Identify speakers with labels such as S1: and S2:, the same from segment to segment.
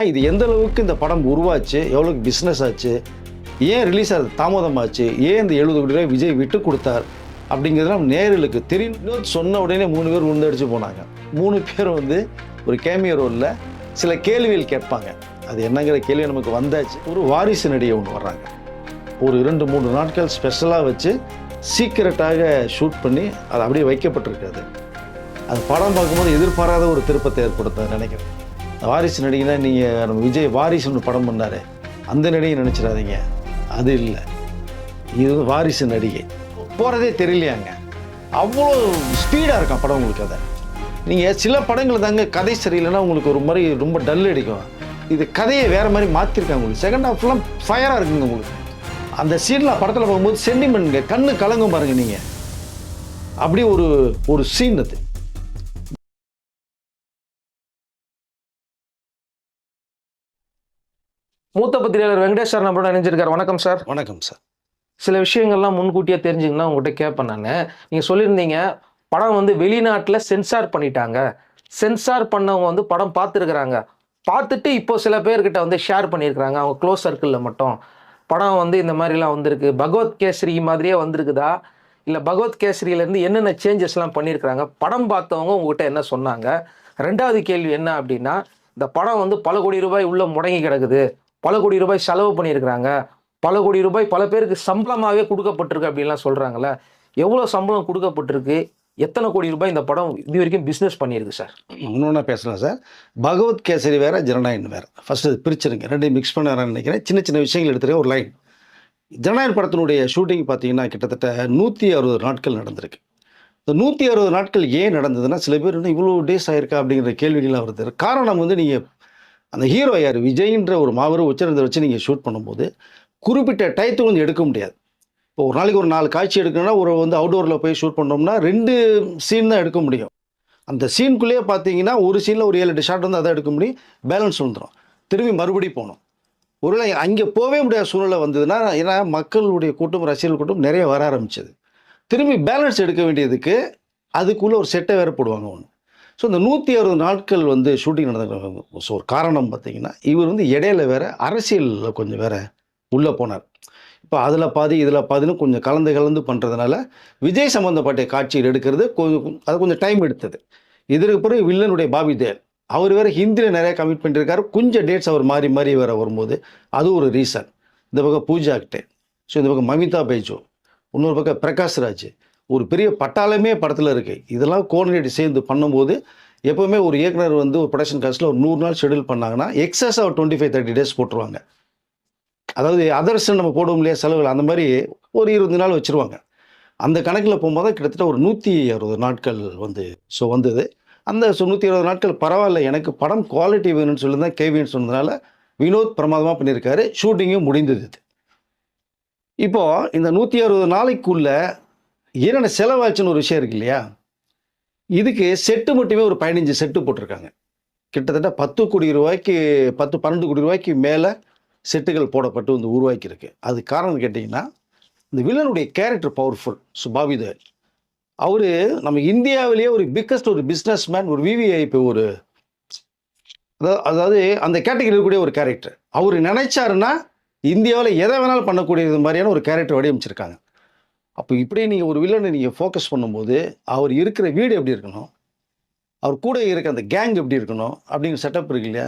S1: இது எந்த அளவுக்கு இந்த படம் உருவாச்சு, எவ்வளோக்கு பிஸ்னஸ் ஆச்சு, ஏன் ரிலீஸ் ஆகுது தாமதமாச்சு, ஏன் இந்த 70 கோடி ரூபாய் விஜய் விட்டு கொடுத்தார் அப்படிங்கிறதுலாம் நேயர்களுக்கு தெரியும். சொன்ன உடனே 3 பேர் உழுந்தடிச்சு போனாங்க. 3 பேர் ஒரு கேமியோ ரோலில் சில கேள்விகள் கேட்பாங்க. அது என்னங்கிற கேள்வி நமக்கு வந்தாச்சு. ஒரு வாரிசு நடிகை ஒன்று வர்றாங்க. ஒரு 2-3 நாட்கள் ஸ்பெஷலாக வச்சு சீக்கிரட்டாக ஷூட் பண்ணி அது அப்படியே வைக்கப்பட்டிருக்காது. அது படம் பார்க்கும்போது எதிர்பாராத ஒரு திருப்பத்தை ஏற்படுத்த நினைக்கிறேன். வாரிசு நடிகைனா நீங்கள் நம்ம விஜய் வாரிசுன்னு படம் பண்ணார், அந்த நடிகை நினச்சிடாதீங்க, அது இல்லை. இது வாரிசு நடிகை போகிறதே தெரியலையாங்க. அவ்வளோ ஸ்பீடாக இருக்கான் படம். உங்களுக்கு அதை நீங்கள் சில படங்கள் தாங்க கதை சரியில்லைன்னா உங்களுக்கு ஒரு மாதிரி ரொம்ப டல் அடிக்கும். இது கதையை வேறு மாதிரி மாற்றிருக்காங்க. உங்களுக்கு செகண்ட் ஹாஃப்லாம் ஃபயராக இருக்குங்க. உங்களுக்கு அந்த சீன்லாம் படத்தில் பார்க்கும்போது சென்டிமெண்ட்ங்க, கண்ணு கலங்கும் பாருங்க. நீங்கள் அப்படி ஒரு சீன் அது.
S2: மூத்த பத்திரிகையாளர் வெங்கடேஷ் சார் நம்மளோட இணைஞ்சிருக்காரு. வணக்கம் சார்.
S1: வணக்கம் சார்.
S2: சில விஷயங்கள்லாம் முன்கூட்டியே தெரிஞ்சுங்கன்னா உங்கள்கிட்ட கேட்பேன் நான். நீங்கள் சொல்லியிருந்தீங்க படம் வெளிநாட்டில் சென்சார் பண்ணிட்டாங்க, சென்சார் பண்ணவங்க படம் பார்த்துருக்குறாங்க, பார்த்துட்டு இப்போ சில பேர்கிட்ட ஷேர் பண்ணியிருக்கிறாங்க அவங்க க்ளோஸ் சர்க்கிளில் மட்டும். படம் இந்த மாதிரிலாம் வந்திருக்கு, பகவத் கேசரி மாதிரியே வந்திருக்குதா, இல்லை பகவத் கேசரியிலேருந்து என்னென்ன சேஞ்சஸ்லாம் பண்ணியிருக்கிறாங்க, படம் பார்த்தவங்க உங்கள்கிட்ட என்ன சொன்னாங்க? ரெண்டாவது கேள்வி என்ன அப்படின்னா, இந்த படம் பல கோடி ரூபாய் உள்ள முடங்கி கிடக்குது, பல கோடி ரூபாய் செலவு பண்ணியிருக்கிறாங்க, பல கோடி ரூபாய் பல பேருக்கு சம்பளமாகவே கொடுக்கப்பட்டிருக்கு அப்படின்லாம் சொல்கிறாங்கள. எவ்வளோ சம்பளம் கொடுக்கப்பட்டிருக்கு, எத்தனை கோடி ரூபாய் இந்த படம் இது வரைக்கும் பிஸ்னஸ் பண்ணியிருக்கு சார்?
S1: இன்னொன்னா பேசலாம் சார். பகவத் கேசரி வேறு, ஜனநாயகன் வேறு. ஃபஸ்ட்டு பிரிச்சுருங்க, ரெண்டையும் மிக்ஸ் பண்ண வரேன்னு நினைக்கிறேன். சின்ன சின்ன விஷயங்கள் எடுத்துகிட்டு ஒரு லைன். ஜனநாயகன் படத்தினுடைய ஷூட்டிங் பார்த்தீங்கன்னா கிட்டத்தட்ட 160 நாட்கள் நடந்திருக்கு. இந்த 160 நாட்கள் ஏன் நடந்ததுன்னா, சில பேர் இவ்வளோ டேஸ் ஆயிருக்கா அப்படிங்கிற கேள்விகள்லாம் வருது. காரணம் நீங்கள் அந்த ஹீரோ யார், விஜய்ன்ற ஒரு மாபெரும் உச்சரித்தை வச்சு நீங்கள் ஷூட் பண்ணும்போது குறிப்பிட்ட டயத்துக்கு எடுக்க முடியாது. இப்போ ஒரு நாளைக்கு ஒரு 4 காட்சி எடுக்கணும்னா ஒரு அவுட்டோரில் போய் ஷூட் பண்ணோம்னா 2 சீன் தான் எடுக்க முடியும். அந்த சீனுக்குள்ளேயே பார்த்தீங்கன்னா ஒரு சீனில் ஒரு 7-8 ஷாட் அதை எடுக்க முடியும், பேலன்ஸ் வந்துடும். திரும்பி மறுபடியும் போகணும். ஒருவேளை அங்கே போகவே முடியாத சூழ்நிலை வந்ததுன்னா, ஏன்னா மக்களுடைய கூட்டம், ரசிகர்கள் கூட்டம் நிறைய வர ஆரம்பிச்சது. திரும்பி பேலன்ஸ் எடுக்க வேண்டியதுக்கு அதுக்குள்ளே ஒரு செட்டை வேறு போடுவாங்க ஒன்று. ஸோ இந்த 160 நாட்கள் ஷூட்டிங் நடந்த ஒரு காரணம் பார்த்தீங்கன்னா, இவர் இடையில வேறு அரசியலில் கொஞ்சம் வேறு உள்ளே போனார். இப்போ அதில் பாதி இதில் பாதின்னு கொஞ்சம் கலந்து பண்ணுறதுனால விஜய் சம்மந்தப்பட்ட காட்சியில் எடுக்கிறது கொஞ்சம் டைம் எடுத்தது. இதற்கு பிறகு வில்லனுடைய பாபி தேல் அவர் வேறு ஹிந்தியில் நிறைய கமிட் பண்ணியிருக்காரு. கொஞ்சம் டேட்ஸ் அவர் மாறி வேறு வரும்போது அது ஒரு ரீசன். இந்த பக்கம் பூஜா கிட்டே, ஸோ இந்த பக்கம் மமிதா பைஜோ, இன்னொரு பக்கம் பிரகாஷ் ராஜ், ஒரு பெரிய பட்டாளமே படத்தில் இருக்குது. இதெல்லாம் கோஆர்டினேட் சேர்ந்து பண்ணும்போது எப்போவுமே ஒரு இயக்குனர் ஒரு ப்ரொடக்ஷன் காஸ்ட்டில் ஒரு 100 நாள் ஷெடியூல் பண்ணாங்கன்னா எக்ஸஸாக ஒரு 25-30 டேஸ் போட்டுருவாங்க. அதாவது அதர்ஸ் நம்ம போடுவோம் இல்லையா செலவுகள், அந்த மாதிரி ஒரு 20 நாள் வச்சுருவாங்க. அந்த கணக்கில் போகும்போது தான் கிட்டத்தட்ட ஒரு 160 நாட்கள் வந்தது. அந்த 160 நாட்கள் பரவாயில்ல, எனக்கு படம் குவாலிட்டி வேணும்னு சொல்லி தான் கேவின்னு சொன்னதுனால வினோத் பிரமாதமாக பண்ணியிருக்காரு. ஷூட்டிங்கும் முடிந்தது. இப்போது இந்த 160 நாளைக்குள்ள என்னென்ன செலவாச்சுன்னு ஒரு விஷயம் இருக்கு இல்லையா. இதுக்கு செட்டு மட்டுமே ஒரு 15 செட்டு போட்டிருக்காங்க. கிட்டத்தட்ட 10 கோடி ரூபாய்க்கு 10-12 கோடி ரூபாய்க்கு மேலே செட்டுகள் போடப்பட்டு உருவாக்கியிருக்கு. அது காரணம் கேட்டிங்கன்னா, இந்த வில்லனுடைய கேரக்டர் பவர்ஃபுல். பாபி தேல் அவர் நம்ம இந்தியாவிலேயே ஒரு பிக்கஸ்ட் ஒரு பிஸ்னஸ் மேன், ஒரு விவிஐபி, அதாவது அந்த கேட்டகரி இருக்கக்கூடிய ஒரு கேரக்டர். அவர் நினைச்சாருன்னா இந்தியாவில் எதை வேணாலும் பண்ணக்கூடியது மாதிரியான ஒரு கேரக்டர் வடிவமைச்சிருக்காங்க. அப்போ இப்படியே நீங்கள் ஒரு வில்லனை நீங்கள் ஃபோக்கஸ் பண்ணும்போது அவர் இருக்கிற வீடு எப்படி இருக்கணும், அவர் கூட இருக்க அந்த கேங் எப்படி இருக்கணும் அப்படிங்கிற செட்டப் இருக்கு இல்லையா,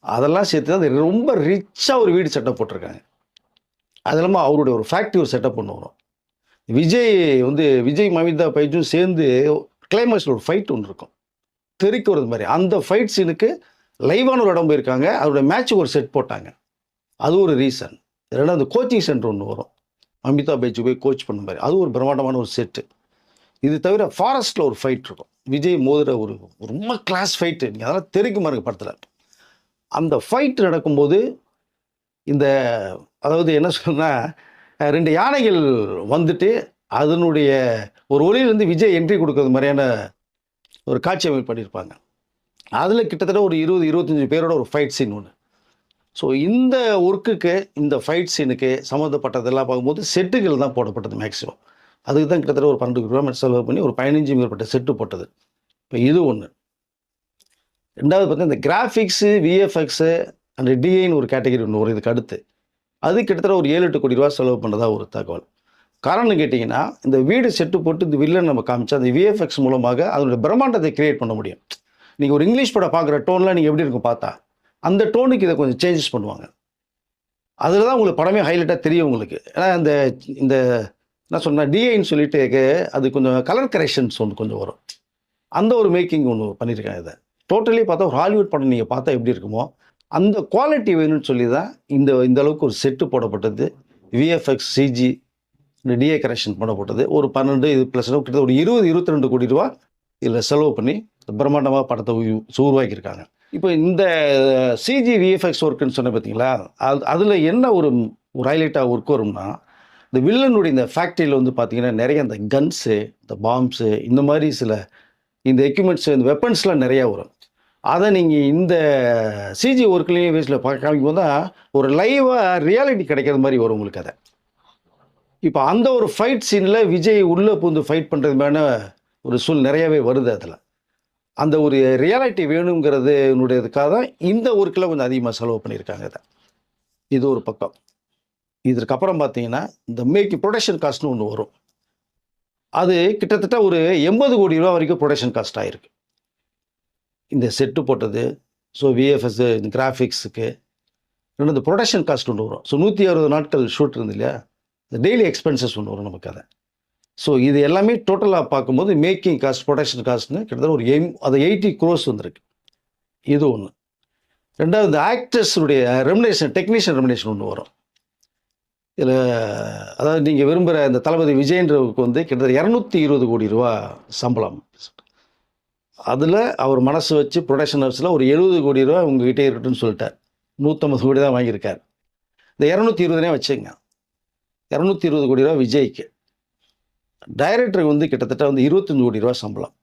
S1: அதெல்லாம் சேர்த்து தான் ரொம்ப ரிச்சாக ஒரு வீடு செட்டப் போட்டிருக்காங்க. அது இல்லாமல் அவருடைய ஒரு ஃபேக்ட்ரி ஒரு செட்டப் ஒன்று வரும். விஜய் மமிதா பைஜும் சேர்ந்து கிளைமேக்ஸில் ஒரு ஃபைட் ஒன்று இருக்கும், தெறிக்கு வருது மாதிரி. அந்த ஃபைட் சீனுக்கு லைவான ஒரு இடம் போயிருக்காங்க. அவருடைய மேட்சுக்கு ஒரு செட் போட்டாங்க. அது ஒரு ரீசன். ரெண்டாவது அந்த கோச்சிங் சென்டர் ஒன்று வரும், மமிதா பைஜு போய் கோச் பண்ண மாதிரி, அது ஒரு பிரம்மாண்டமான ஒரு செட்டு. இது தவிர ஃபாரஸ்ட்டில் ஒரு ஃபைட் இருக்கும், விஜய் மோதுற ஒரு ரொம்ப கிளாஸ் ஃபைட்டு. நீங்கள் அதெல்லாம் தெரிக்குமா இருக்கு படத்தில். அந்த ஃபைட் நடக்கும்போது அதாவது என்ன சொன்னால், 2 யானைகள் அதனுடைய ஒரு ஒளியிலேருந்து விஜய் என்ட்ரி கொடுக்குறது மாதிரியான ஒரு காட்சி அமைப்பு பண்ணியிருப்பாங்க. அதில் கிட்டத்தட்ட ஒரு 20-25 பேரோட ஒரு ஃபைட் சீன் ஒன்று. ஸோ இந்த ஒர்க்குக்கு, இந்த ஃபைட் சீனுக்கு சம்மந்தப்பட்டதெல்லாம் பார்க்கும்போது செட்டுகள் தான் போடப்பட்டது மேக்ஸிமம். அதுக்கு தான் கிட்டத்தட்ட ஒரு 12 கோடி ரூபா செலவு பண்ணி ஒரு 15 மேற்பட்ட செட்டு போட்டது. இப்போ இது ஒன்று. ரெண்டாவது பார்த்தீங்கன்னா இந்த கிராஃபிக்ஸு, விஎஃப்எக்ஸு அண்ட் டிஐன்னு ஒரு கேட்டகரி ஒன்று வரும் இதுக்கு அடுத்து. அது கிட்டத்தட்ட ஒரு 7-8 கோடி ரூபா செலவு பண்ணுறதா ஒரு தகவல். காரணம் கேட்டிங்கன்னா, இந்த வீடு செட்டு போட்டு இந்த வில்லன் நம்ம காமிச்சா, அந்த விஎஃப்எக்ஸ் மூலமாக அதனுடைய பிரம்மாண்டத்தை கிரியேட் பண்ண முடியும். நீங்கள் ஒரு இங்கிலீஷ் படம் பார்க்குற டோன்லாம் நீங்கள் எப்படி இருக்கும் பார்த்தா, அந்த டோனுக்கு இதை கொஞ்சம் சேஞ்சஸ் பண்ணுவாங்க. அதில் தான் உங்களுக்கு படமே ஹைலைட்டாக தெரியும் உங்களுக்கு. ஏன்னா இந்த இந்த என்ன சொன்னால் டிஐன்னு சொல்லிட்டு அது கொஞ்சம் கலர் கரெக்ஷன்ஸ் ஒன்று கொஞ்சம் வரும். அந்த ஒரு மேக்கிங் ஒன்று பண்ணியிருக்காங்க இதை. டோட்டலி பார்த்தா ஒரு ஹாலிவுட் படம் நீங்கள் பார்த்தா எப்படி இருக்குமோ, அந்த குவாலிட்டி வேணும்னு சொல்லி தான் இந்த அளவுக்கு ஒரு செட்டு போடப்பட்டது. விஎஃப்எக்ஸ், சிஜி, இந்த டிஏ கரெக்ஷன் பண்ணப்பட்டது. ஒரு 12 இது ப்ளஸ் கிட்டத்தட்ட ஒரு 20-22 கோடி ரூபா இதில் செலவு பண்ணி பிரம்மாண்டமாக படத்தை உருவாக்கியிருக்காங்க. இப்போ இந்த சிஜி விஎஃப்எக்ஸ் ஒர்க்குன்னு சொன்ன பார்த்தீங்களா, அதில் என்ன ஒரு ஹைலைட்டாக ஒர்க் வரும்னா, இந்த வில்லனுடைய இந்த ஃபேக்ட்ரியில் வந்து பார்த்தீங்கன்னா நிறைய இந்த கன்ஸு, இந்த பாம்ஸு, இந்த மாதிரி சில இந்த எக்யூப்மெண்ட்ஸு, இந்த வெப்பன்ஸ்லாம் நிறையா வரும். அதை நீங்கள் இந்த சிஜி ஒர்க்லேயும் வேஸ்ட்டில் காமிக்கும் தான் ஒரு லைவாக ரியாலிட்டி கிடைக்கிற மாதிரி வரும் உங்களுக்கு அதை. இப்போ அந்த ஒரு ஃபைட் சீனில் விஜய் உள்ளே பூந்து ஃபைட் பண்ணுறது மேலே ஒரு நிறையாவே வருது அதில். அந்த ஒரு ரியாலிட்டி வேணுங்கிறது என்னுடையதுக்காக தான் இந்த ஒர்க்கில் கொஞ்சம் அதிகமாக செலவு பண்ணியிருக்காங்க இதை. இது ஒரு பக்கம். இதற்கப்புறம் பார்த்தீங்கன்னா இந்த ப்ரொடக்ஷன் காஸ்ட்னு ஒன்று வரும். அது கிட்டத்தட்ட ஒரு 80 கோடி ரூபா வரைக்கும் ப்ரொடக்ஷன் காஸ்ட் ஆகிருக்கு. இந்த செட்டு போட்டது, ஸோ விஎஃப்எஸ், இந்த கிராஃபிக்ஸுக்கு இந்த ப்ரொடக்ஷன் காஸ்ட் ஒன்று வரும். ஸோ 160 நாட்கள் ஷூட் இருந்து இல்லையா, இந்த டெய்லி எக்ஸ்பென்சஸ் ஒன்று வரும் நமக்கு அதை. ஸோ இது எல்லாமே டோட்டலாக பார்க்கும்போது மேக்கிங் காஸ்ட், ப்ரொடக்ஷன் காஸ்ட்னு கிட்டத்தட்ட ஒரு 80 crores வந்திருக்கு. இது ஒன்று. ரெண்டாவது இந்த ஆக்டர்ஸுடைய ரெமுனேஷன், டெக்னீஷியன் ரெமுனேஷன் ஒன்று வரும். இதில் அதாவது நீங்கள் விரும்புகிற இந்த தளபதி விஜயன்றவுக்கு வந்து கிட்டத்தட்ட 220 கோடி ரூபா சம்பளம். அதில் அவர் மனசு வச்சு ப்ரொடக்ஷன் ஹவுஸில் ஒரு 70 கோடி ரூபா உங்ககிட்டே இருக்கட்டும்னு சொல்லிட்டார். 150 கோடி தான் வாங்கியிருக்கார். இந்த 220 வச்சுங்க. 220 கோடி ரூபா விஜய்க்கு. டைரக்டருக்கு வந்து கிட்டத்தட்ட வந்து 25 கோடி ரூபா சம்பளம்.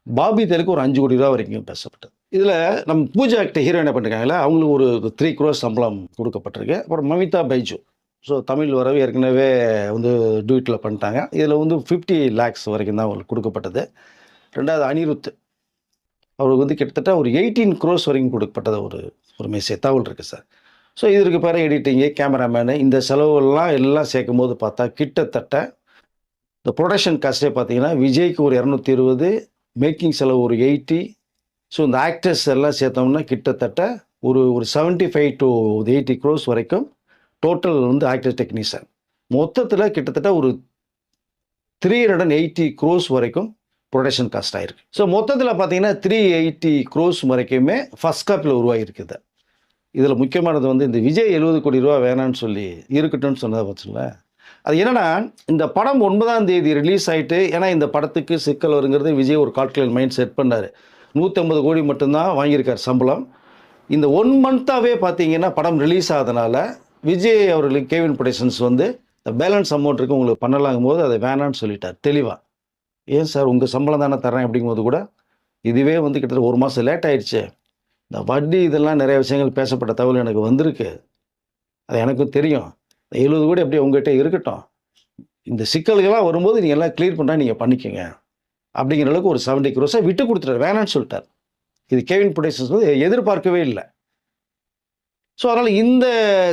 S1: பாபி தேலுக்கு ஒரு 5 கோடி ரூபா வரைக்கும் பேசப்பட்டது. இதில் நம்ம பூஜா ஆக்டர் ஹீரோயினை பண்ணிருக்காங்களா, அவங்களுக்கு ஒரு 3 crores சம்பளம் கொடுக்கப்பட்டிருக்கு. அப்புறம் மமிதா பைஜு, ஸோ தமிழ் வரவு ஏற்கனவே வந்து டூயிட்டில் பண்ணிட்டாங்க. இதில் வந்து 50 lakhs வரைக்கும் தான் அவங்களுக்கு கொடுக்கப்பட்டது. ரெண்டாவது அனிருத், அவருக்கு வந்து கிட்டத்தட்ட ஒரு 18 crores வரைக்கும் கொடுக்கப்பட்டது ஒரு தகவல் இருக்குது சார். ஸோ இதற்கு பிறகு எடிட்டிங்கு, கேமராமேனு, இந்த செலவுகள்லாம் எல்லாம் சேர்க்கும் போது பார்த்தா கிட்டத்தட்ட இந்த ப்ரொடக்ஷன் காஸ்ட்டே பார்த்தீங்கன்னா விஜய்க்கு ஒரு 220, மேக்கிங் செலவு ஒரு 80, ஸோ இந்த ஆக்டர்ஸ் எல்லாம் சேர்த்தோம்னா கிட்டத்தட்ட ஒரு 75 to 80 crores வரைக்கும் டோட்டல் வந்து ஆக்டர் டெக்னீஷியன். மொத்தத்தில் கிட்டத்தட்ட ஒரு 380 crores வரைக்கும் ப்ரொடக்ஷன் காஸ்ட் ஆகிருக்கு. ஸோ மொத்தத்தில் பார்த்தீங்கன்னா 380 crores வரைக்குமே ஃபஸ்ட் காப்பியில் உருவாகிருக்குது. இதில் முக்கியமானது வந்து இந்த விஜய் 70 கோடி ரூபா வேணான்னு சொல்லி இருக்கட்டும்னு சொன்னதை வச்சுங்களேன். அது என்னன்னா, இந்த படம் 9ஆம் தேதி ரிலீஸ் ஆகிட்டு, ஏன்னா இந்த படத்துக்கு சிக்கல் வருங்கிறது விஜய் ஒரு கால்குலேட் மைண்ட் செட் பண்ணார். 150 கோடி மட்டும்தான் வாங்கியிருக்கார் சம்பளம். இந்த 1 month-ஆவே பார்த்தீங்கன்னா படம் ரிலீஸ் ஆகிறதுனால விஜய் அவர்களுக்கு கேவின் ப்ரொடக்ஷன்ஸ் வந்து இந்த பேலன்ஸ் அமௌண்ட் இருக்குது உங்களுக்கு பண்ணலாங்கும் போது அதை வேணான்னு சொல்லிட்டார் தெளிவாக. ஏன் சார் உங்கள் சம்பளம் தானே தரேன் அப்படிங்கும்போது கூட இதுவே வந்து கிட்டத்தட்ட 1 மாதம் லேட் ஆயிடுச்சு. இந்த வட்டி இதெல்லாம் நிறைய விஷயங்கள் பேசப்பட்ட தகவல் எனக்கு வந்திருக்கு. அது எனக்கும் தெரியும். 70 கோடி அப்படியே உங்கள்கிட்ட இருக்கட்டும். இந்த சிக்கல்கள்லாம் வரும்போது நீங்கள் எல்லாம் கிளியர் பண்ணால் நீங்கள் பண்ணிக்கோங்க அப்படிங்கிற அளவுக்கு ஒரு 70 crores விட்டு கொடுத்துட்டார், வேணான்னு சொல்லிட்டார். இது கேவின் ப்ரொடக்ஷன்ஸ் வந்து எதிர்பார்க்கவே இல்லை. ஸோ அதனால் இந்த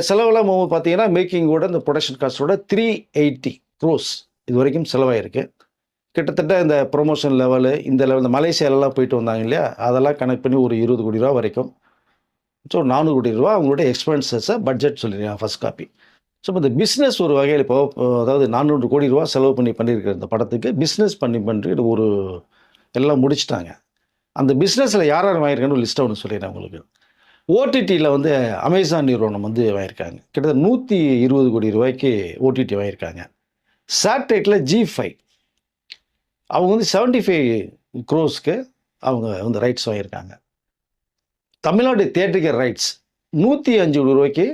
S1: செலவெல்லாம் பார்த்தீங்கன்னா மேக்கிங்கோட இந்த ப்ரொடக்ஷன் காஸ்ட்டோட 380 crores இது வரைக்கும் செலவாயிருக்கு. கிட்டத்தட்ட இந்த ப்ரொமோஷன் லெவலு, இந்த லெவல், இந்த மலேசியாலெலாம் போயிட்டு வந்தாங்க இல்லையா, அதெல்லாம் கனெக்ட் பண்ணி ஒரு 20 கோடி ரூபா வரைக்கும். ஸோ 400 கோடி ரூபா அவங்களோட எக்ஸ்பென்சஸை பட்ஜெட் சொல்லியிருக்காங்க ஃபஸ்ட் காப்பி. ஸோ இப்போ இந்த பிஸ்னஸ் ஒரு வகையில் இப்போ அதாவது 400 கோடி ரூபா செலவு பண்ணியிருக்கிற இந்த படத்துக்கு பிஸ்னஸ் பண்ணி ஒரு எல்லாம் முடிச்சிட்டாங்க. அந்த பிஸ்னஸில் யார் வாங்கியிருக்கான்னு ஒரு லிஸ்ட்டை ஒன்று சொல்லிடுறேன் உங்களுக்கு. ஓடிடியில் வந்து அமேசான் நிறுவனம் வந்து வாங்கியிருக்காங்க. கிட்டத்தட்ட 120 கோடி ரூபாய்க்கு ஓடிடி வாங்கியிருக்காங்க. சேட்டலைட்டில் G5 அவங்க வந்து 75 crores-க்கு அவங்க வந்து ரைட்ஸ் வாங்கியிருக்காங்க. தமிழ்நாடு தியேட்டருக்கு ரைட்ஸ் 105 கோடி ரூபாய்க்கு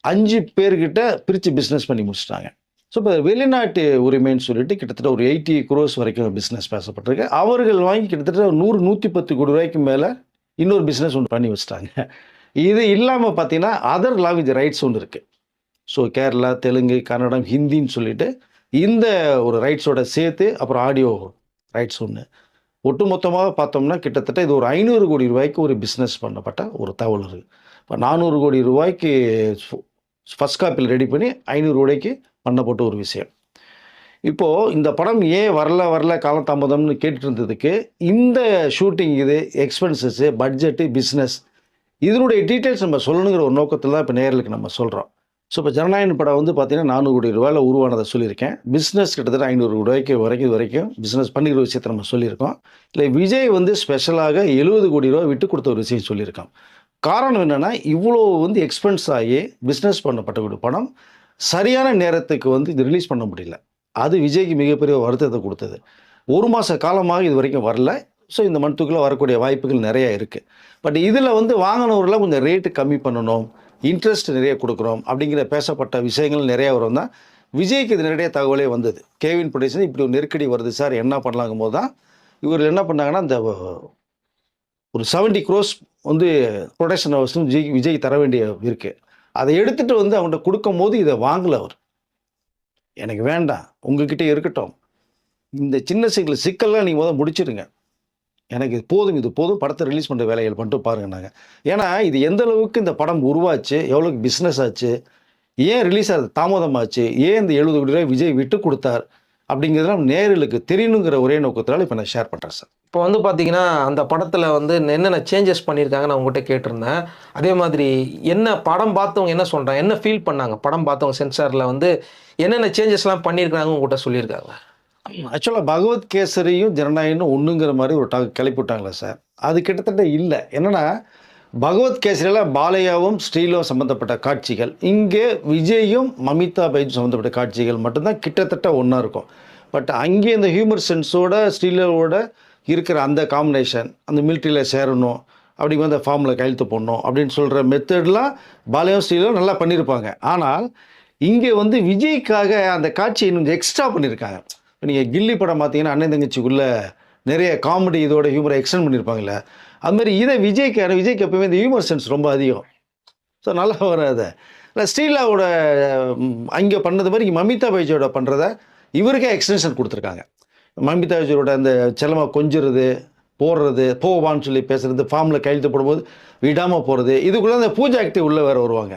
S1: 5 பேர்கிட்ட பிரித்து பிஸ்னஸ் பண்ணி முடிச்சிட்டாங்க. ஸோ இப்போ வெளிநாட்டு உரிமைன்னு சொல்லிட்டு கிட்டத்தட்ட ஒரு 80 crores வரைக்கும் பிஸ்னஸ் பேசப்பட்டிருக்கு. அவர்கள் வாங்கி கிட்டத்தட்ட 100-110 கோடி ரூபாய்க்கு மேலே இன்னொரு பிஸ்னஸ் ஒன்று பண்ணி வச்சுட்டாங்க. இது இல்லாமல் பார்த்தீங்கன்னா அதர் லாங்குவேஜ் ரைட்ஸ் ஒன்று இருக்குது. ஸோ கேரளா, தெலுங்கு, கன்னடம், ஹிந்தின்னு சொல்லிட்டு இந்த ஒரு ரைட்ஸோட சேர்த்து அப்புறம் ஆடியோ ரைட்ஸ் ஒன்று. ஒட்டுமொத்தமாக பார்த்தோம்னா கிட்டத்தட்ட இது ஒரு 500 கோடி ரூபாய்க்கு ஒரு பிஸ்னஸ் பண்ணப்பட்ட ஒரு தகவல் இருக்குது. இப்போ 400 கோடி ரூபாய்க்கு ஃபர்ஸ்ட் காப்பியில் ரெடி பண்ணி 500 கோடிக்கு பண்ணப்பட்ட ஒரு விஷயம். இப்போது இந்த படம் ஏன் வரல காலதாமதம்னு கேட்டுட்டு இருந்ததுக்கு, இந்த ஷூட்டிங் இது எக்ஸ்பென்சஸ்ஸு, பட்ஜெட்டு, பிஸ்னஸ் இதனுடைய டீட்டெயில்ஸ் நம்ம சொல்லணுங்கிற ஒரு நோக்கத்தில் தான் இப்போ நேயர்களுக்கு நம்ம சொல்கிறோம். ஸோ இப்போ ஜனநாயகன் படம் வந்து பார்த்தீங்கன்னா 400 கோடி ரூபாயில் உருவானதை சொல்லியிருக்கேன். பிஸ்னஸ் கிட்டத்தட்ட 500 ரூபாய்க்கு இது வரைக்கும் பிஸ்னஸ் பண்ணிக்கிற விஷயத்தை நம்ம சொல்லியிருக்கோம். இல்லை விஜய் வந்து ஸ்பெஷலாக 70 கோடி ரூபா விட்டு கொடுத்த ஒரு விஷயம் சொல்லியிருக்கோம். காரணம் என்னென்னா இவ்வளோ வந்து எக்ஸ்பென்ஸ் ஆகி பிஸ்னஸ் பண்ணப்பட்ட ஒரு படம் சரியான நேரத்துக்கு வந்து இது ரிலீஸ் பண்ண முடியல. அது விஜய்க்கு மிகப்பெரிய வருத்தத்தை கொடுத்தது. 1 மாத காலமாக இது வரைக்கும் வரல. ஸோ இந்த மந்த்துக்குள்ளே வரக்கூடிய வாய்ப்புகள் நிறைய இருக்குது. பட் இதில் வந்து வாங்கினவரில் கொஞ்சம் ரேட்டு கம்மி பண்ணணும், இன்ட்ரெஸ்ட் நிறைய கொடுக்குறோம் அப்படிங்கிற பேசப்பட்ட விஷயங்கள் நிறைய வரும் தான் விஜய்க்கு இது நிறைய தகவலே வந்தது. கேவின் ப்ரொடக்ஷன் இப்படி ஒரு நெருக்கடி வருது சார், என்ன பண்ணலாங்கும் போது தான் இவர்கள் என்ன பண்ணாங்கன்னா, இந்த ஒரு 70 crores வந்து ப்ரொடக்ஷன் ஹவுஸும் விஜய் தர வேண்டிய இருக்குது. அதை எடுத்துகிட்டு வந்து அவங்கள்ட்ட கொடுக்கும் போது இதை வாங்கலை அவர். எனக்கு வேண்டாம், உங்ககிட்ட இருக்கட்டும், இந்த சின்ன சிக்கல்லாம் நீங்கள் முடிச்சிடுங்க, எனக்கு இது போதும் படத்தை ரிலீஸ் பண்ணுற வேலைகள் பண்ணிட்டு பாருங்க நாங்கள். ஏன்னா இது எந்த அளவுக்கு இந்த படம் உருவாச்சு, எவ்வளோக்கு பிஸ்னஸ் ஆச்சு, ஏன் ரிலீஸ் ஆகுது தாமதமாச்சு, ஏன் இந்த 70 கோடி ரூபாய் விஜய் விட்டு கொடுத்தார் அப்படிங்கிறதுலாம் நேயர்களுக்கு தெரியணுங்கிற ஒரே நோக்கத்தினால இப்போ நான் ஷேர் பண்ணுறேன் சார்.
S2: இப்போ வந்து பார்த்தீங்கன்னா அந்த படத்தில் வந்து என்னென்ன சேஞ்சஸ் பண்ணியிருக்காங்க நான் உங்கள்கிட்ட கேட்டிருந்தேன். அதே மாதிரி என்ன படம் பார்த்தவங்க என்ன சொல்கிறாங்க, என்ன ஃபீல் பண்ணாங்க, படம் பார்த்தவங்க சென்சாரில் வந்து என்னென்ன சேஞ்சஸ்லாம் பண்ணியிருக்காங்க உங்கள்கிட்ட சொல்லியிருக்காங்க.
S1: ஆக்சுவலாக பகவத் கேசரியும் ஜனநாயகனும் ஒன்றுங்கிற மாதிரி ஒரு கிளப்பி விட்டாங்களே சார், அது கிட்டத்தட்ட இல்லை. என்னென்னா பகவத் கேசரியில் பாலையாவும் ஸ்ரீலும் சம்மந்தப்பட்ட காட்சிகள், இங்கே விஜயும் மமிதா பைஜும் சம்மந்தப்பட்ட காட்சிகள் மட்டும்தான் கிட்டத்தட்ட ஒன்றா இருக்கும். பட் அங்கே இந்த ஹியூமர் சென்ஸோட ஸ்ரீலோட இருக்கிற அந்த காம்பினேஷன், அந்த மிலிட்ரியில் சேரணும், அப்படி வந்து ஃபார்மில் கையெழுத்து போடணும் அப்படின்னு சொல்கிற மெத்தட்லாம் பாலையாவும் ஸ்ரீலும் நல்லா பண்ணியிருப்பாங்க. ஆனால் இங்கே வந்து விஜய்க்காக அந்த காட்சியை இன்னும் எக்ஸ்ட்ரா பண்ணியிருக்காங்க. நீங்கள் கில்லி படம் பார்த்தீங்கன்னா அண்ணன் தங்கச்சிக்குள்ளே நிறைய காமெடி இதோட ஹியூமரை எக்ஸ்டெண்ட் பண்ணியிருப்பாங்கள்ல, அதுமாதிரி இதை விஜய்க்கு எப்பவுமே இந்த ஹியூமர் சென்ஸ் ரொம்ப அதிகம். ஸோ நல்லா வராது. இல்லை ஸ்ரீலாவோட அங்கே பண்ணது மாதிரி மமிதா பைஜோட பண்ணுறத இவருக்கே எக்ஸ்டென்ஷன் கொடுத்துருக்காங்க. மமிதா பைஜோட அந்த செல்லமாக கொஞ்சிறது, போடுறது, போவான்னு சொல்லி பேசுகிறது, ஃபார்மில் கையெழுத்து போடும்போது விடாமல் போகிறது, இதுக்குள்ளே அந்த பூஜா ஆக்டிவ் உள்ளே வேறு வருவாங்க.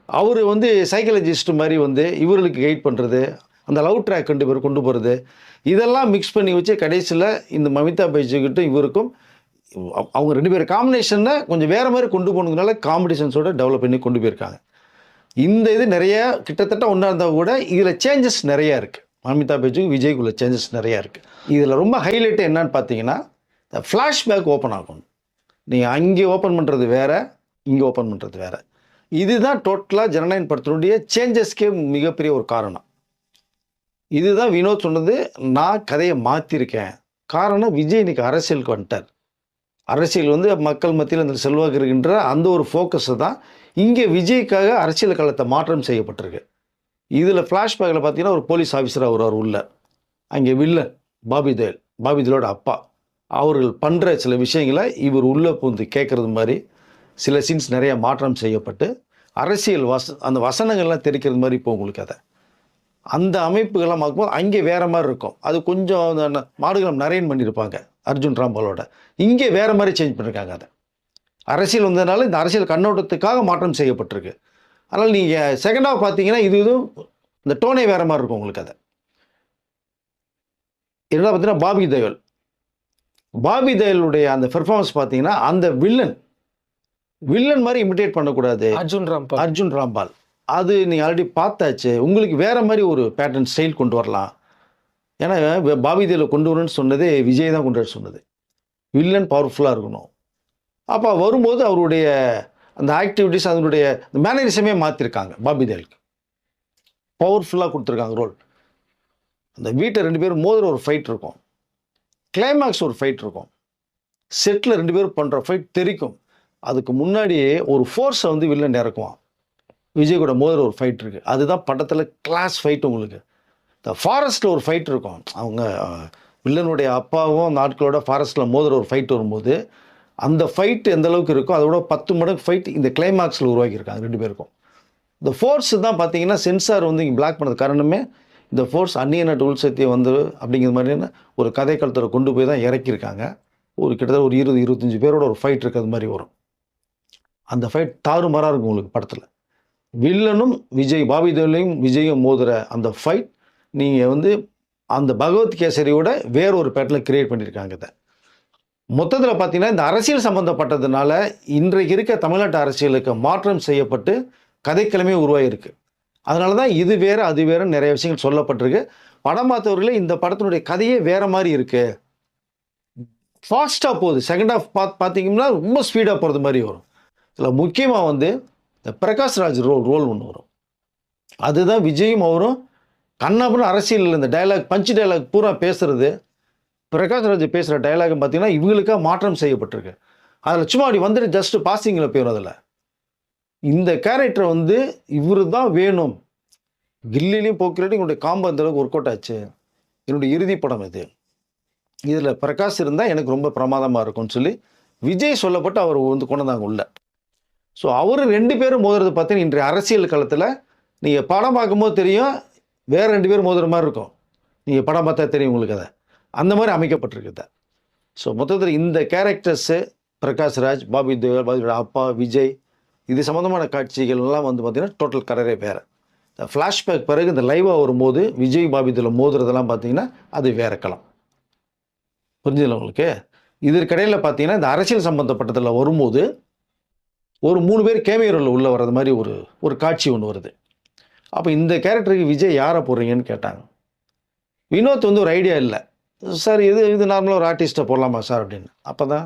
S1: அவர் வந்து சைக்காலஜிஸ்ட் மாதிரி வந்து இவர்களுக்கு கைட் பண்ணுறது, அந்த லவ் ட்ராக் கொண்டு போகிறது, இதெல்லாம் மிக்ஸ் பண்ணி வச்சு கடைசியில் இந்த மமிதா பைஜுக்கிட்ட இவருக்கும் அவங்க 2 பேர் காம்பினேஷனை கொஞ்சம் வேறு மாதிரி கொண்டு போனதுனால காம்படிஷன்ஸோட டெவலப் பண்ணி கொண்டு போயிருக்காங்க. இந்த இது நிறைய கிட்டத்தட்ட ஒன்றா இருந்தால் கூட இதில் சேஞ்சஸ் நிறையா இருக்குது. மமிதா பைஜுக்கு விஜய்க்குள்ள சேஞ்சஸ் நிறையா இருக்குது. இதில் ரொம்ப ஹைலைட்டு என்னன்னு பார்த்தீங்கன்னா, இந்த ஃப்ளாஷ்பேக் ஓப்பன் ஆகும். நீங்கள் அங்கே ஓப்பன் பண்ணுறது வேறு, இங்கே ஓப்பன் பண்ணுறது வேறு. இதுதான் டோட்டலாக ஜனநாயகன் படத்தினுடைய சேஞ்சஸ்க்கே மிகப்பெரிய ஒரு காரணம். இதுதான் வினோத் சொன்னது, நான் கதையை மாற்றிருக்கேன். காரணம் விஜய் இன்னைக்கு அரசியலுக்கு வந்துட்டார். அரசியல் வந்து மக்கள் மத்தியில் அந்த செல்வாக்கு இருக்கின்ற அந்த ஒரு ஃபோக்கஸை தான் இங்கே விஜய்க்காக அரசியல் காலத்தை மாற்றம் செய்யப்பட்டிருக்கு. இதில் ஃப்ளாஷ்பேக்கில் பார்த்தீங்கன்னா ஒரு போலீஸ் ஆஃபீஸராக வருவார் உள்ள, அங்கே வில்லன் பாபிதேலோட அப்பா, அவர்கள் பண்ணுற சில விஷயங்களை இவர் உள்ளே பூந்து கேட்குறது மாதிரி சில சீன்ஸ் நிறைய மாற்றம் செய்யப்பட்டு அரசியல் அந்த வசனங்கள்லாம் தெரிக்கிறது மாதிரி இப்போ உங்களுக்கு அதை அந்த அமைப்புகள்லாம் பார்க்கும்போது அங்கே வேறு மாதிரி இருக்கும். அது கொஞ்சம் மாடுகளம் நரேன் பண்ணியிருப்பாங்க அர்ஜுன் ராம்பாலோட, இங்கே வேறு மாதிரி சேஞ்ச் பண்ணியிருக்காங்க. அதை அரசியல் வந்ததுனால இந்த அரசியல் கண்ணோட்டத்துக்காக மாற்றம் செய்யப்பட்டிருக்கு. அதனால் நீங்கள் செகண்டாக பார்த்தீங்கன்னா இதுவும் இந்த டோனே வேறு மாதிரி இருக்கும் உங்களுக்கு. அதை என்ன பார்த்தீங்கன்னா பாபி தேவலுடைய அந்த பெர்ஃபார்மன்ஸ் பார்த்தீங்கன்னா அந்த வில்லன் மாதிரி இமிட்டேட் பண்ணக்கூடாது. அர்ஜுன் ராம்பால் அது நீங்கள் ஆல்ரெடி பார்த்தாச்சு. உங்களுக்கு வேறு மாதிரி ஒரு பேட்டர்ன் ஸ்டைல் கொண்டு வரலாம். ஏன்னா பாபி தேவலை கொண்டு வரணும்னு சொன்னதே விஜய் தான் கொண்டு வர சொன்னது. வில்லன் பவர்ஃபுல்லாக இருக்கணும். அப்போ வரும்போது அவருடைய அந்த ஆக்டிவிட்டிஸ் அதனுடைய மேனரிசமே மாற்றிருக்காங்க. பாபி தேவலுக்கு பவர்ஃபுல்லாக கொடுத்துருக்காங்க ரோல். அந்த வீட்டை 2 பேரும் மோதுற ஒரு ஃபைட் இருக்கும், கிளைமேக்ஸ் ஒரு ஃபைட் இருக்கும், செட்டில் 2 பேரும் பண்ணுற ஃபைட் தெரிக்கும். அதுக்கு முன்னாடியே ஒரு ஃபோர்ஸை வந்து வில்லன் இறக்குவான். விஜய் கூட மோதுற ஒரு ஃபைட் இருக்குது, அதுதான் படத்தில் கிளாஸ் ஃபைட். உங்களுக்கு இந்த ஃபாரஸ்ட்டில் ஒரு ஃபைட் இருக்கும், அவங்க வில்லனுடைய அப்பாவும் அந்த ஆட்களோட ஃபாரஸ்ட்டில் மோதுற ஒரு ஃபைட் வரும்போது அந்த ஃபைட் எந்த அளவுக்கு இருக்கோ அதோட 10 மடங்கு ஃபைட் இந்த கிளைமேக்ஸில் உருவாக்கியிருக்காங்க 2 பேருக்கும். இந்த ஃபோர்ஸ் தான் பார்த்தீங்கன்னா சென்சார் வந்து இங்கே பிளாக் பண்ணது காரணமே இந்த ஃபோர்ஸ் அந்நியன டூல் சக்தி வந்து அப்படிங்கிற மாதிரியான ஒரு கதை காலத்தில் கொண்டு போய் தான் இறக்கியிருக்காங்க. ஒரு கிட்டத்தட்ட ஒரு 20-25 பேரோட ஒரு ஃபைட் இருக்கிறது மாதிரி வரும். அந்த ஃபைட் தாறுமாறாக இருக்கும் உங்களுக்கு படத்தில். வில்லனும் விஜய், பாபி தேவலையும் விஜயும் மோதுற அந்த ஃபைட் நீங்கள் வந்து அந்த பகவத் கேசரியோட வேற ஒரு பேட்டில் கிரியேட் பண்ணியிருக்காங்க இதை. மொத்தத்தில் பார்த்தீங்கன்னா இந்த அரசியல் சம்மந்தப்பட்டதுனால இன்றைக்கு இருக்க தமிழ்நாட்டு அரசியலுக்கு மாற்றம் செய்யப்பட்டு கதைக்கிழமை உருவாகிருக்கு. அதனால தான் இது வேறு அது வேறு நிறைய விஷயங்கள் சொல்லப்பட்டிருக்கு. படம் பார்த்தவர்களே இந்த படத்தினுடைய கதையே வேறு மாதிரி இருக்குது, ஃபாஸ்ட்டாக போகுது. செகண்ட் ஹாஃப் பார்த்தீங்கன்னா ரொம்ப ஸ்பீடாக போகிறது மாதிரி வரும். இதில் முக்கியமாக வந்து இந்த பிரகாஷ் ராஜ் ரோல் ஒன்று வரும். அதுதான் விஜயும் அவரும் கண்ணாபுரம் அரசியல் இந்த டைலாக் பஞ்ச் டைலாக் பூரா பேசுகிறது. பிரகாஷ் ராஜ் பேசுகிற டைலாக் பார்த்தீங்கன்னா இவங்களுக்காக மாற்றம் செய்யப்பட்டிருக்கு. அதில் சும்மா அப்படி வந்துட்டு ஜஸ்ட் பாசிங்கில் போயிடும். அதில் இந்த கேரக்டர் வந்து இவரு தான் வேணும். கில்லிலையும் போக்கிலையும் என்னுடைய காம்போ அந்தளவுக்கு ஒர்க் அவுட் ஆச்சு. என்னுடைய இறுதி படம் இது. இதில் பிரகாஷ் இருந்தால் எனக்கு ரொம்ப பிரமாதமாக இருக்கும்னு சொல்லி விஜய் சொல்லப்பட்டு அவர் வந்து கொண்டு வந்தாங்க உள்ள. ஸோ அவர் 2 பேரும் மோதுறது பார்த்தீங்கன்னா இன்றைய அரசியல் காலத்தில் நீங்கள் படம் பார்க்கும்போது தெரியும், வேறு 2 பேர் மோதுற மாதிரி இருக்கும். நீங்கள் படம் பார்த்தா தெரியும் உங்களுக்கு அதை. அந்த மாதிரி அமைக்கப்பட்டிருக்குது. ஸோ மொத்தத்தில் இந்த கேரக்டர்ஸு பிரகாஷ் ராஜ், பாபி தேவல், பாபியோட அப்பா விஜய், இது சம்மந்தமான காட்சிகள்லாம் வந்து பார்த்திங்கன்னா டோட்டல் கலரே வேறு. இந்த ஃப்ளாஷ்பேக் பிறகு இந்த லைவாக வரும்போது விஜய் பாபி தேவல் மோதுறதெல்லாம் பார்த்தீங்கன்னா அது வேறு களம். புரிஞ்சுதுல உங்களுக்கு? இதற்கிடையில் பார்த்தீங்கன்னா இந்த அரசியல் சம்மந்தப்பட்டதில் வரும்போது ஒரு 3 பேர் கேமியோ ரோலில் உள்ள வர்றது மாதிரி ஒரு காட்சி ஒன்று வருது. அப்போ இந்த கேரக்டருக்கு விஜய் யாரை போடுறீங்கன்னு கேட்டாங்க. வினோத் வந்து ஒரு ஐடியா இல்லை சார், இது நார்மலாக ஒரு ஆர்டிஸ்ட்டை போடலாமா சார் அப்படின்னு. அப்போ தான்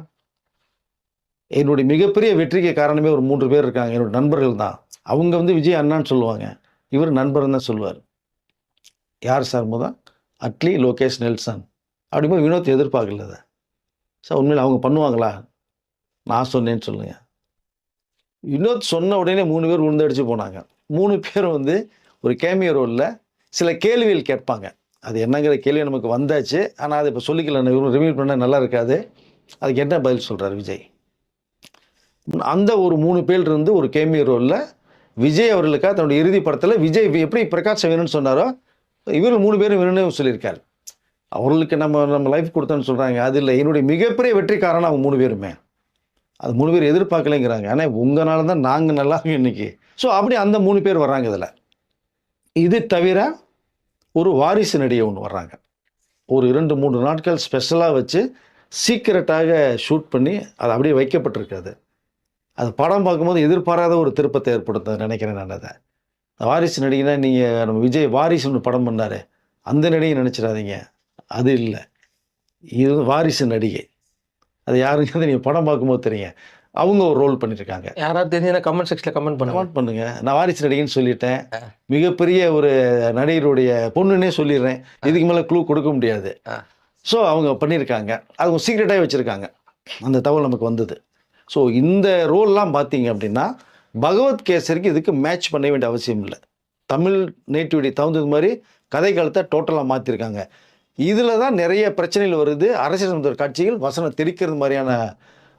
S1: என்னுடைய மிகப்பெரிய வெற்றிக்கு காரணமே ஒரு 3 பேர் இருக்காங்க, என்னோடய நண்பர்கள் தான். அவங்க வந்து விஜய் அண்ணான்னு சொல்லுவாங்க, இவர் நண்பர்னு தான் சொல்லுவார். யார் சார் முதல்? அட்லி, லோகேஷ், நெல்சன். அப்படிங்கும்போது வினோத் எதிர்பார்க்கல அதை. சார் உண்மையில் அவங்க பண்ணுவாங்களா? நான் சொன்னேன்னு சொல்லுங்கள். வினோத் சொன்ன உடனே 3 பேர் உழுந்தடிச்சு போனாங்க. 3 பேரும் வந்து ஒரு கேமியோ ரோலில் சில கேள்விகள் கேட்பாங்க. அது என்னங்கிற கேள்வி நமக்கு வந்தாச்சு. ஆனால் அதை இப்போ சொல்லிக்கல, ரிவீல் பண்ண நல்லா இருக்காது. அதுக்கு என்ன பதில் சொல்கிறார் விஜய்? அந்த ஒரு 3 பேர் இருந்து ஒரு கேமியோ ரோலில் விஜய் அவர்களுக்காக தன்னுடைய இறுதி படத்தில் விஜய் எப்படி பிரகாஷ் வேணும்னு சொன்னாரோ இவர் 3 பேரும் வேணும்னு சொல்லியிருக்காரு. அவர்களுக்கு நம்ம லைஃப் கொடுத்தோன்னு சொல்கிறாங்க. அது இல்லை, என்னுடைய மிகப்பெரிய வெற்றிக்காரன் அவங்க 3 பேருமே. அது 3 பேர் எதிர்பார்க்கலைங்கிறாங்க. ஆனால் உங்களால தான் நாங்கள் நல்லா இருக்கோம் இன்றைக்கி. ஸோ அப்படி அந்த 3 பேர் வர்றாங்க இதில். இது தவிர ஒரு வாரிசு நடிகை ஒன்று வர்றாங்க. ஒரு 2-3 நாட்கள் ஸ்பெஷலாக வச்சு சீக்கிரட்டாக ஷூட் பண்ணி அது அப்படியே வைக்கப்பட்டிருக்காது. அது படம் பார்க்கும்போது எதிர்பாராத ஒரு திருப்பத்தை ஏற்படுத்த நினைக்கிறேன் நான். அதை வாரிசு நடிகைனா நீங்கள் நம்ம விஜய் வாரிசுன்னு படம் பண்ணார், அந்த நடிகை நினச்சிடாதீங்க, அது இல்லை. இது வாரிசு நடிகை. அது யாருங்கிறது நீங்கள் படம் பார்க்கும்போது தெரியும். அவங்க ஒரு ரோல் பண்ணியிருக்காங்க.
S2: யாராவது தெரிஞ்சுன்னா கமெண்ட் செக்ஷனில் கமெண்ட்
S1: பண்ணுங்க. நான் வாரிசு நடிகைன்னு சொல்லிட்டேன். மிகப்பெரிய ஒரு நடிகருடைய பொண்ணுன்னே சொல்லிடுறேன். இதுக்கு மேலே க்ளூ கொடுக்க முடியாது. ஸோ அவங்க பண்ணியிருக்காங்க. அது சீக்ரெட்டாக வச்சுருக்காங்க. அந்த தகவல் நமக்கு வந்தது. ஸோ இந்த ரோல்லாம் பார்த்தீங்க அப்படின்னா பகவத் கேசரிக்கு இதுக்கு மேட்ச் பண்ண வேண்டிய அவசியம் இல்லை. தமிழ் நேட்டிவிட்டி தகுந்தது மாதிரி கதை காலத்தை டோட்டலாக மாற்றிருக்காங்க. இதில் தான் நிறைய பிரச்சனைகள் வருது. அரசியல் சம்பந்த காட்சிகள் வசனம் தெரிக்கிறது மாதிரியான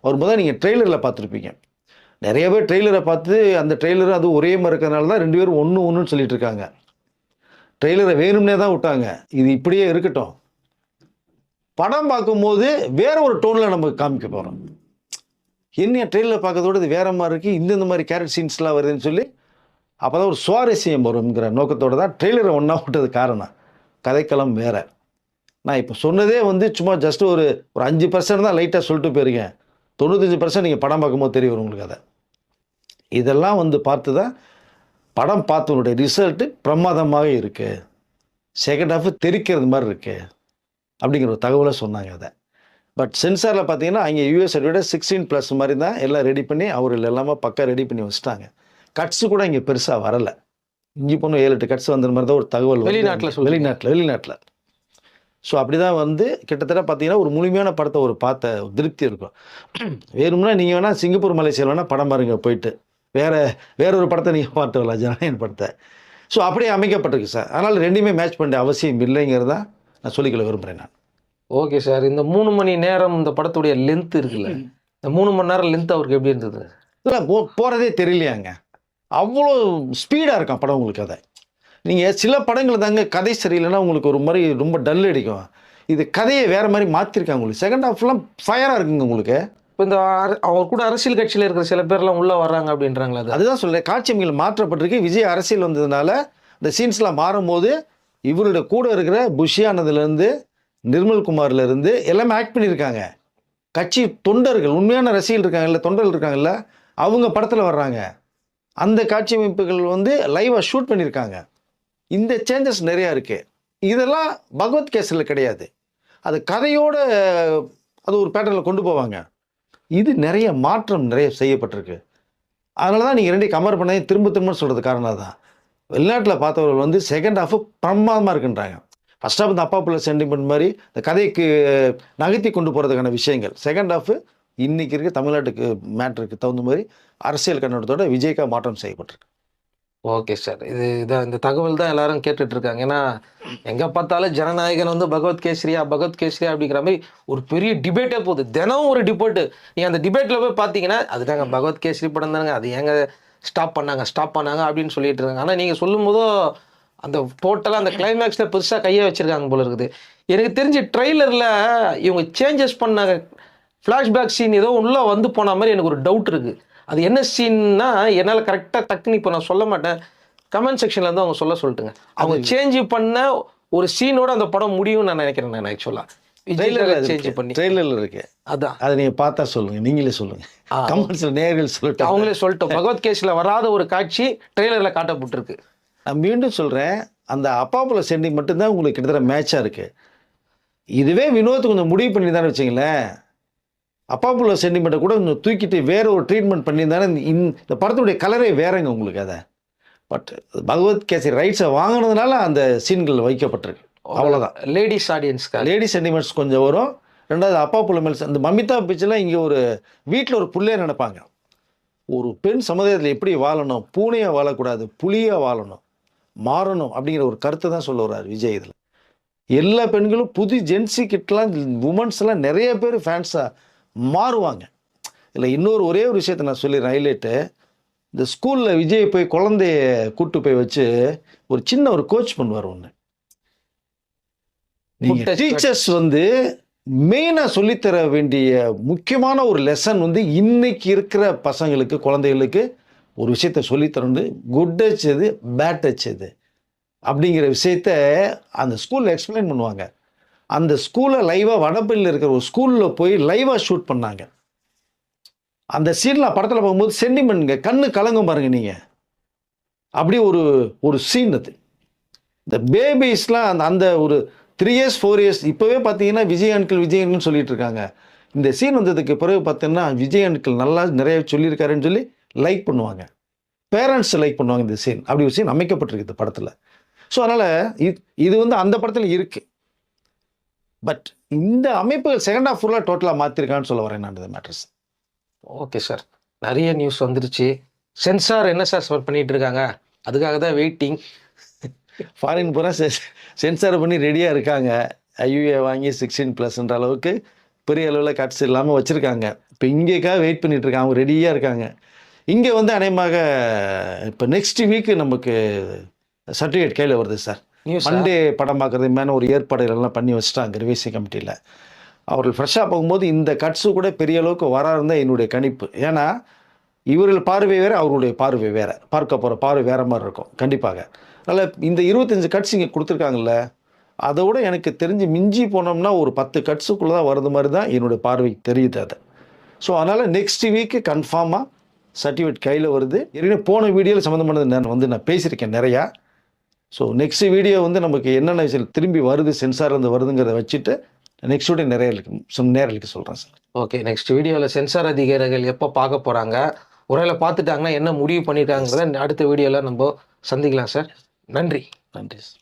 S1: வரும்போது தான் நீங்கள் ட்ரெய்லரில் பார்த்துருப்பீங்க. நிறைய பேர் ட்ரெய்லரை பார்த்து அந்த ட்ரெய்லர் அது ஒரே மாதிரி இருக்கிறதுனால தான் 2 பேரும் ஒன்றுன்னு சொல்லிட்டு இருக்காங்க. ட்ரெய்லரை வேணும்னே தான் விட்டாங்க. இது இப்படியே இருக்கட்டும், படம் பார்க்கும்போது வேற ஒரு டோனில் நம்ம காமிக்க போகிறோம். என்ன ட்ரெயிலர் பார்க்கறதோடு இது வேற மாதிரி இருக்குது, இந்த மாதிரி கேரக்டர் சீன்ஸ்லாம் வருதுன்னு சொல்லி அப்போ தான் ஒரு சுவாரஸ்யம் வருங்கிற நோக்கத்தோடு தான் ட்ரெய்லரை ஒன்றா விட்டது காரணம். கதைக்களம் வேறு. நான் இப்போ சொன்னதே வந்து சும்மா ஜஸ்ட் ஒரு 5% தான் லைட்டாக சொல்லிட்டு போயிருக்கேன். 95% நீங்கள் படம் பார்க்கும்போது தெரிய வரும் உங்களுக்கு. அதை இதெல்லாம் வந்து பார்த்து தான் படம் பார்த்தவனுடைய ரிசல்ட்டு பிரமாதமாக இருக்குது, செகண்ட் ஹாஃபு தெரிக்கிறது மாதிரி இருக்குது அப்படிங்கிற ஒரு தகவலை சொன்னாங்க. அதை பட் சென்சாரில் பார்த்தீங்கன்னா அங்கே யூஎஸ் விட 16+ மாதிரி தான் எல்லாம் ரெடி பண்ணி அவர்கள் எல்லாமே பக்கம் ரெடி பண்ணி வச்சுட்டாங்க. கட்ஸு கூட இங்கே பெருசாக வரலை. இங்கே போன 7-8 கட்ஸ் வந்த மாதிரி தான் ஒரு தகவல் வெளிநாட்டில். ஸோ அப்படி தான் வந்து கிட்டத்தட்ட பார்த்தீங்கன்னா ஒரு முழுமையான படத்தை ஒரு பார்த்த திருப்தி இருக்கும். வேணும்னா நீங்கள் வேணால் சிங்கப்பூர் மலேசியா வேணால் படம் பாருங்க போயிட்டு வேற ஒரு படத்தை நீங்கள் பார்த்து வரலாம், ஜனநாயகன் படத்தை. ஸோ அப்படியே அமைக்கப்பட்டிருக்கு சார். அதனால் 2மே மேட்ச் பண்ண அவசியம் இல்லைங்கிறதா நான் சொல்லிக்கொள்ள விரும்புகிறேன் நான்.
S2: Okay sir. இந்த 3 மணி நேரம் இந்த படத்துடைய லென்த் இருக்குல்ல, இந்த 3 மணி நேரம் லென்த் அவருக்கு எப்படி இருந்தது?
S1: இல்லை போகிறதே தெரியலையாங்க. அவ்வளோ ஸ்பீடாக இருக்கான் படம் உங்களுக்கு. அதை நீங்கள் சில படங்கள் தாங்க கதை சரியில்லைன்னா உங்களுக்கு ஒரு மாதிரி ரொம்ப டல் அடிக்கும். இது கதையை வேறு மாதிரி மாற்றிருக்காங்க உங்களுக்கு. செகண்ட் ஹாஃப்லாம் ஃபயராக இருக்குங்க உங்களுக்கு.
S2: இப்போ இந்த அவர் கூட அரசியல் கட்சியில் இருக்கிற சில பேர்லாம் உள்ளே வர்றாங்க அப்படின்றாங்களா?
S1: அதுதான் சொல்கிறேன், காட்சிகள் மாற்றப்பட்டிருக்கு. விஜய் அரசியல் வந்ததுனால இந்த சீன்ஸ்லாம் மாறும்போது இவருடைய கூட இருக்கிற புஷியானதுலேருந்து நிர்மல்குமார்லேருந்து எல்லாமே ஆக்ட் பண்ணியிருக்காங்க. கட்சி தொண்டர்கள், உண்மையான ரசிகர்கள் இருக்காங்கல்ல, தொண்டர்கள் இருக்காங்கல்ல, அவங்க படத்தில் வர்றாங்க. அந்த காட்சி அமைப்புகள் வந்து லைவாக ஷூட் பண்ணியிருக்காங்க. இந்த சேஞ்சஸ் நிறையா இருக்குது. இதெல்லாம் பகவத் கேசரியில் கிடையாது. அது கதையோட அது ஒரு பேட்டர்னில் கொண்டு போவாங்க. இது நிறைய மாற்றம் நிறைய செய்யப்பட்டிருக்கு. அதனால தான் நீங்கள் ரெண்டையும் கம்பேர் பண்ணி திரும்ப சொல்கிறது காரணம் தான். வெளிநாட்டில் பார்த்தவர்கள் வந்து செகண்ட் ஹாஃபு பிரமாதமாக இருக்குன்றாங்க. ஃபர்ஸ்ட் ஹாஃப் இந்த அப்பா பிள்ளை சென்டிமெண்ட் மாதிரி இந்த கதைக்கு நகர்த்தி கொண்டு போகிறதுக்கான விஷயங்கள். செகண்ட் ஹாஃபு இன்றைக்கி இருக்க தமிழ்நாட்டுக்கு மேட்ருக்கு தகுந்த மாதிரி அரசியல் கண்ணோட்டத்தோட விஜய்க்காக மாற்றம் செய்யப்பட்டிருக்கு.
S2: Okay sir. இதான் இந்த தகவல் தான் எல்லாரும் கேட்டுட்டு இருக்காங்க. ஏன்னா எங்கே பார்த்தாலும் ஜனநாயகன் வந்து பகவத் கேசரியா அப்படிங்கிற மாதிரி ஒரு பெரிய டிபேட்டே போகுது. தினம் ஒரு டிபேட்டு. நீங்கள் அந்த டிபேட்டில் போய் பார்த்தீங்கன்னா அதுதாங்க பகவத் கேசரி படம் தானங்க, அது ஏங்க ஸ்டாப் பண்ணாங்க அப்படின்னு சொல்லிட்டு இருக்காங்க. ஆனால் நீங்கள் சொல்லும் போதோ அந்த டோட்டலாக அந்த கிளைமேக்ஸில் பெருசாக கையை வச்சுருக்காங்க போல இருக்குது. எனக்கு தெரிஞ்சு ட்ரெய்லரில் இவங்க சேஞ்சஸ் பண்ணாங்க. ஃப்ளாஷ்பேக் சீன் ஏதோ உள்ளே வந்து போன மாதிரி எனக்கு ஒரு டவுட் இருக்குது. அது என்ன சீன்னா என்னால் கரெக்டாக டக்குன்னு இப்போ நான் சொல்ல மாட்டேன். கமெண்ட் செக்ஷனில் வந்து அவங்க சொல்லிட்டுங்க. அவங்க சேஞ்ச் பண்ண ஒரு சீனோட அந்த படம் முடியும்னு நான் நினைக்கிறேன். நான் ஆக்சுவலாக சேஞ்ச் பண்ணி
S1: ட்ரெய்லரில் இருக்கு.
S2: அதான்
S1: அதை நீங்கள் பார்த்தா சொல்லுங்கள், நீங்களே சொல்லுங்கள். கமெண்ட்ஸில் நேர்கள் சொல்லிட்டு
S2: அவங்களே சொல்லிட்டோம். பகவத் கேஸில் வராத ஒரு காட்சி ட்ரெய்லரில் காட்டப்பட்டிருக்கு.
S1: நான் மீண்டும் சொல்கிறேன், அந்த அப்பாப்புல சென்டி மட்டும்தான் உங்களுக்கு கிட்டத்தட்ட மேட்சாக இருக்குது. இதுவே வினோத் கொஞ்சம் முடிவு பண்ணியிருந்தானே வச்சுங்களேன், அப்பாப்புல சென்டிமெண்ட்டை கூட கொஞ்சம் தூக்கிட்டு வேற ஒரு ட்ரீட்மெண்ட் பண்ணியிருந்தானே இந்த படத்துடைய கலரே வேறங்க உங்களுக்கு. அதை பட் பகவத் கேசரி ரைட்ஸை வாங்கினதுனால அந்த சீன்கள் வைக்கப்பட்டிருக்கு. அவ்வளோதான்.
S2: லேடிஸ் ஆடியன்ஸ்க்கு
S1: லேடிஸ் சென்டிமெண்ட்ஸ் கொஞ்சம் வரும். ரெண்டாவது அப்பாப்புல மேல்ஸ் அந்த மமிதா பிச்சில் இங்கே ஒரு வீட்டில் ஒரு புள்ளைய நினைப்பாங்க. ஒரு பெண் சமுதாயத்தில் எப்படி வாழணும், பூனையாக வாழக்கூடாது, புலியாக வாழணும், மாறணும் அப்படிங்கிற ஒரு கருத்தை தான் சொல்ல வர்றாரு விஜய். இதில் எல்லா பெண்களும் புது ஜென்சி கிட்டலாம் உமன்ஸ்லாம் நிறைய பேர் ஃபேன்ஸாக மாறுவாங்க. இல்லை இன்னொரு ஒரே ஒரு விஷயத்தை நான் சொல்லிடுறேன் ஹைலைட்டு. இந்த ஸ்கூலில் விஜய் போய் குழந்தைய கூட்டு போய் வச்சு ஒரு சின்ன ஒரு கோச் பண்ணுவார் ஒன்று. நீங்கள் டீச்சர்ஸ் வந்து மெயினாக சொல்லித்தர வேண்டிய முக்கியமான ஒரு லெசன் வந்து இன்னைக்கு இருக்கிற பசங்களுக்கு, குழந்தைகளுக்கு ஒரு விஷயத்த சொல்லித்தரது குட் டச் எது, பேட் டச் எது அப்படிங்கிற விஷயத்த அந்த ஸ்கூலில் எக்ஸ்பிளைன் பண்ணுவாங்க. அந்த ஸ்கூலை லைவாக வடபள்ளியில் இருக்கிற ஒரு ஸ்கூலில் போய் லைவாக ஷூட் பண்ணாங்க. அந்த சீனில் படத்தில் பார்க்கும்போது சென்டிமெண்ட்ங்க கண்ணு கலங்கும் பாருங்க நீங்கள். அப்படி ஒரு சீன் அது. இந்த பேபிஸ்லாம் அந்த ஒரு 3 years 4 years இப்போவே பார்த்தீங்கன்னா விஜய் அங்கிள்னு சொல்லிட்டு இருக்காங்க. இந்த சீன் வந்ததுக்கு பிறகு பார்த்தீங்கன்னா விஜய் அங்கிள் நல்லா நிறைய சொல்லியிருக்காருன்னு சொல்லி லைக் பண்ணுவாங்க. பேரண்ட்ஸ் லைக் பண்ணுவாங்க இந்த சீன். அப்படி ஒரு சீன் அமைக்கப்பட்டிருக்கு இந்த படத்தில். ஸோ அதனால் இது வந்து அந்த படத்தில் இருக்குது. பட் இந்த அமைப்புகள் செகண்ட் ஹாஃப் ஃபுல்லாக டோட்டலாக மாற்றிருக்கான்னு சொல்ல வரேன் நான் இந்த மேட்டர்ஸ்.
S2: Okay sir. நிறைய நியூஸ் வந்துருச்சு. சென்சார் என்ன சார் பண்ணிட்டு இருக்காங்க? அதுக்காக தான் வெயிட்டிங்.
S1: ஃபாரின் பூரா சென்சார் பண்ணி ரெடியாக இருக்காங்க. ஐயூஏ வாங்கி 16+ அளவுக்கு பெரிய அளவில் கட்ஸ் இல்லாமல் வச்சுருக்காங்க. இப்போ இங்கேக்காக வெயிட் பண்ணிகிட்டு இருக்காங்க. அவங்க ரெடியாக இருக்காங்க. இங்கே வந்து அநேகமாக இப்போ நெக்ஸ்ட் வீக்கு நமக்கு சர்டிஃபிகேட் கையில் வருது சார். மண்டே படம் பார்க்குறது மேலே ஒரு ஏற்பாடுகள்லாம் பண்ணி வச்சுட்டாங்க ரிவைசி கமிட்டியில். அவர்கள் ஃப்ரெஷ்ஷாக போகும்போது இந்த கட்ஸு கூட பெரிய அளவுக்கு வராருந்தான் என்னுடைய கணிப்பு. ஏன்னா இவர்கள் பார்வை வேறு, அவருடைய பார்வை வேறு, பார்க்க போகிற பார்வை வேறு மாதிரி இருக்கும் கண்டிப்பாக. அதனால் இந்த 25 கட்ஸ் இங்கே கொடுத்துருக்காங்கல்ல, அதை விட எனக்கு தெரிஞ்சு மிஞ்சி போனோம்னா ஒரு 10 கட்ஸுக்குள்ளே தான் வருது மாதிரி தான் என்னுடைய பார்வைக்கு தெரியுது அதை. ஸோ அதனால் நெக்ஸ்ட் வீக்கு கன்ஃபார்மாக சர்டிஃபிகேட் கையில் வருது. ஏற்கனவே போன வீடியோவில் சம்மந்தமானது நான் பேசியிருக்கேன் நிறையா. ஸோ நெக்ஸ்ட் வீடியோ வந்து நமக்கு என்னென்ன விஷயம் திரும்பி வருது, சென்சார்லேருந்து வருதுங்கிறத வச்சுட்டு நெக்ஸ்ட் வீடியோ நேரலுக்கு சொல்கிறேன் சார்.
S2: ஓகே. நெக்ஸ்ட் வீடியோவில் சென்சார் அதிகாரிகள் எப்போ பார்க்க போகிறாங்க, ஒருவேளை பார்த்துட்டாங்கன்னா என்ன முடிவு பண்ணிட்டாங்கிறத அடுத்த வீடியோவில் நம்ம சந்திக்கலாம் சார். நன்றி.
S1: நன்றி சார்.